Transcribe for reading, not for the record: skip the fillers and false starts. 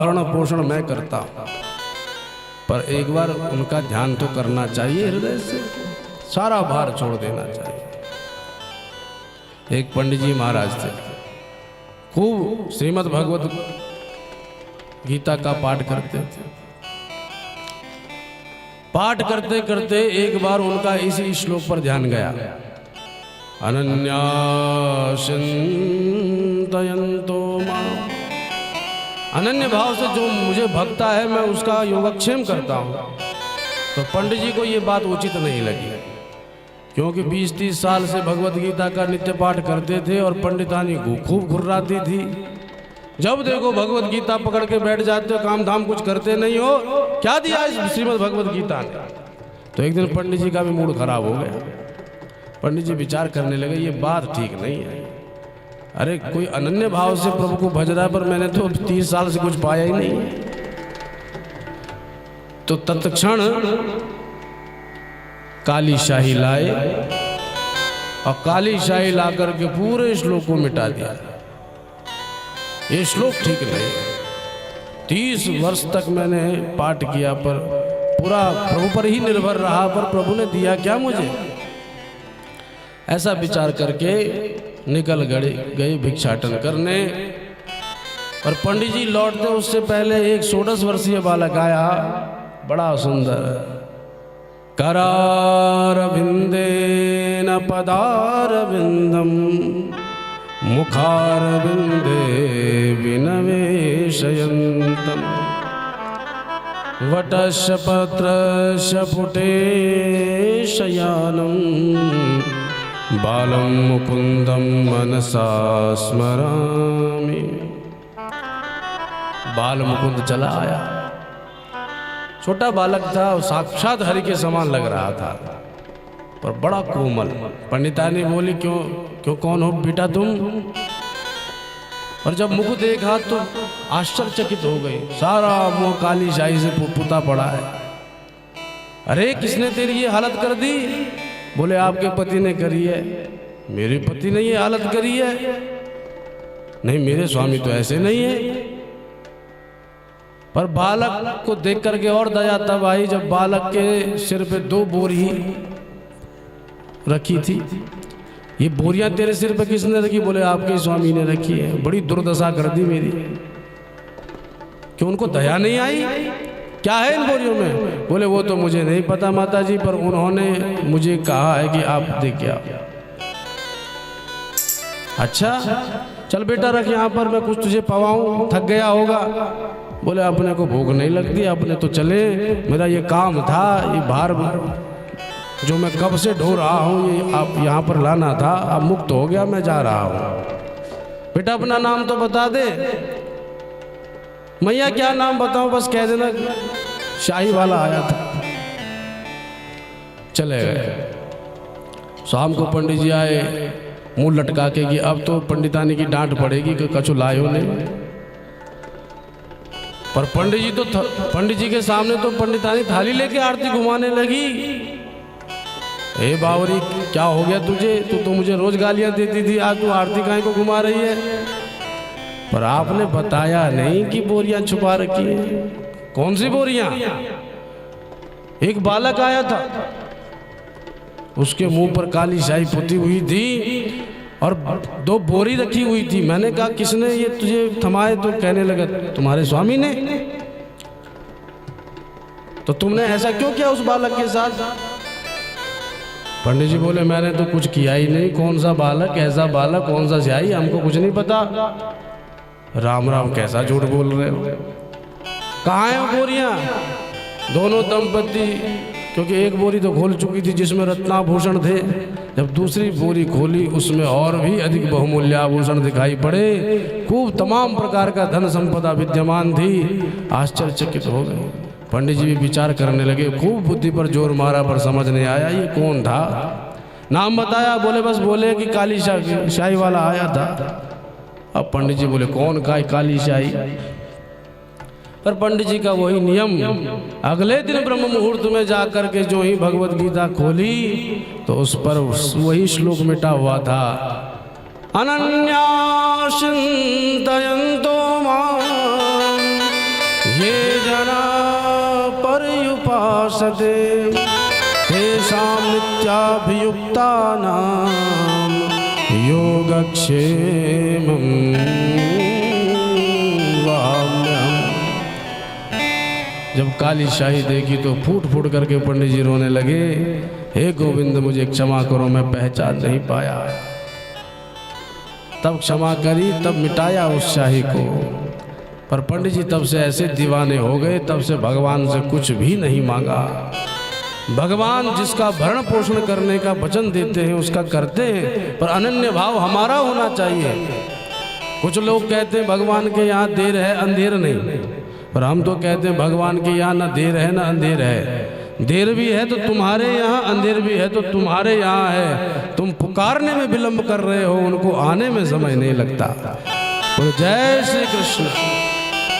भरण पोषण मैं करता हूँ, पर एक बार उनका ध्यान तो करना चाहिए, हृदय से सारा भार छोड़ देना चाहिए। एक पंडित जी महाराज थे, खूब श्रीमद् भगवत गीता का पाठ करते थे। पाठ करते करते एक बार उनका इसी श्लोक पर ध्यान गया, अनन्या चिंतयन्तो माम्। अनन्य भाव से जो मुझे भक्ता है मैं उसका योगक्षेम करता हूँ। तो पंडित जी को ये बात उचित नहीं लगी, क्योंकि 20-30 साल से भगवत गीता का नित्य पाठ करते थे और पंडितानी खूब घुर्राती थी। जब देखो भगवत गीता पकड़ के बैठ जाते हो, काम धाम कुछ करते नहीं हो, क्या दिया इस श्रीमद् भगवत गीता ने। तो एक दिन पंडित जी का भी मूड खराब हो गया। पंडित जी विचार करने लगे, ये बात ठीक नहीं है। अरे कोई अनन्य भाव से प्रभु को भज रहा है, पर मैंने तो 30 साल से कुछ पाया ही नहीं। तो तत्क्षण काली शाही लाए और काली शाही ला करके पूरे श्लोक को मिटा दिया। ये श्लोक ठीक नहीं। 30 वर्ष तक मैंने पाठ किया, पर पूरा प्रभु पर ही निर्भर रहा, पर प्रभु ने दिया क्या मुझे। ऐसा विचार करके निकल गए भिक्षाटन करने। और पंडित जी लौटते उससे पहले एक 16 वर्षीय बालक आया, बड़ा सुंदर, करारविंदेन पदारविंदम मुखारविंदे विनवेशयन्तम् वटस्य पत्रस्य पुटे शयानम् बालं मुकुंदम मनसा स्मरामि। बाल मुकुंद चला आया, छोटा बालक था, साक्षात हरि के समान लग रहा था, पर बड़ा कोमल। पंडितानी बोली, क्यों कौन हो बेटा तुम। और जब मुख देखा तो आश्चर्यचकित हो गई, सारा मुंह काली शाही से पुता पड़ा है। अरे किसने तेरी ये हालत कर दी। बोले आपके पति ने करी है। मेरे पति ने ये हालत करी है। नहीं, मेरे स्वामी तो ऐसे नहीं है। पर बालक को देख करके और दया तब आई जब बालक के सिर पे 2 बोरी रखी थी। ये बोरियां तेरे सिर पे किसने रखी। बोले आपके स्वामी ने रखी है। बड़ी दुर्दशा कर दी मेरी। क्यों उनको दया नहीं आई। क्या है इन बोरियों में। बोले वो तो मुझे नहीं पता माता जी, पर उन्होंने मुझे कहा है कि आप देख आओ। अच्छा चल बेटा रख यहाँ पर, मैं कुछ तुझे पवाऊं, थक गया होगा। बोले अपने को भूख नहीं लगती, अपने तो चले, मेरा ये काम था, ये भार जो मैं कब से ढो रहा हूँ ये आप यहाँ पर लाना था, अब मुक्त हो गया, मैं जा रहा हूँ। बेटा अपना नाम तो बता दे। मैया क्या नाम बताऊं, बस कह देना शाही वाला आया था। चले गए। शाम को पंडित जी आए, मुंह लटका के कि अब तो पंडितानी की डांट पड़ेगी कि कछु लायो नहीं। पर पंडित जी के सामने तो पंडितानी थाली लेके आरती घुमाने लगी। ए बावरी क्या हो गया तुझे, तू तो मुझे रोज गालियां देती थी, आज तू आरती काहे को घुमा रही है। पर आपने बताया नहीं कि बोरियां छुपा रखी है। कौन सी बोरियां। एक बालक आया था, उसके मुंह पर काली शाही पुती हुई थी और 2 बोरी रखी हुई थी। मैंने कहा किसने ये तुझे थमाए, तो कहने लगा तुम्हारे स्वामी ने। तो तुमने ऐसा क्यों किया उस बालक के साथ। पंडित जी बोले मैंने तो कुछ किया ही नहीं। कौन सा बालक, कैसा बालक, कौन सा स्याही, हमको कुछ नहीं पता। राम राम, कैसा झूठ बोल रहे हो। कहाँ है वो बोरियां। दोनों दंपति, क्योंकि एक बोरी तो खोल चुकी थी जिसमें रत्नाभूषण थे, जब दूसरी बोरी खोली उसमें और भी अधिक बहुमूल्य आभूषण दिखाई पड़े। खूब तमाम प्रकार का धन संपदा विद्यमान थी। आश्चर्यचकित हो गए। पंडित जी भी विचार करने लगे, खूब बुद्धि पर जोर मारा पर समझ नहीं आया ये कौन था। नाम बताया, बोले बस बोले कि काली शाही वाला आया था। अब पंडित जी बोले कौन का काली शाही। पर पंडित जी का वही नियम, अगले दिन ब्रह्म मुहूर्त में जा करके जो ही भगवत गीता खोली तो उस पर वही श्लोक मिटा हुआ था, अनन्या चिंतयन्तो मां ये जना पर्युपासते तेषां नित्याभियुक्तानां योगक्षेमं वहाम्यहम्। जब काली शाही देखी तो फूट फूट करके पंडित जी रोने लगे, हे गोविंद मुझे क्षमा करो, मैं पहचान नहीं पाया। तब क्षमा करी, तब मिटाया उस शाही को। पर पंडित जी तब से ऐसे दीवाने हो गए, तब से भगवान से कुछ भी नहीं मांगा। भगवान जिसका भरण पोषण करने का वचन देते हैं उसका करते हैं, पर अनन्य भाव हमारा होना चाहिए। कुछ लोग कहते हैं भगवान के यहाँ देर है अंधेर नहीं, पर हम तो कहते हैं भगवान के यहाँ ना देर है ना अंधेर है। देर भी है तो तुम्हारे यहाँ, अंधेर भी है तो तुम्हारे यहाँ है। तुम पुकारने में विलंब कर रहे हो, उनको आने में समय नहीं लगता। तो जय श्री कृष्ण।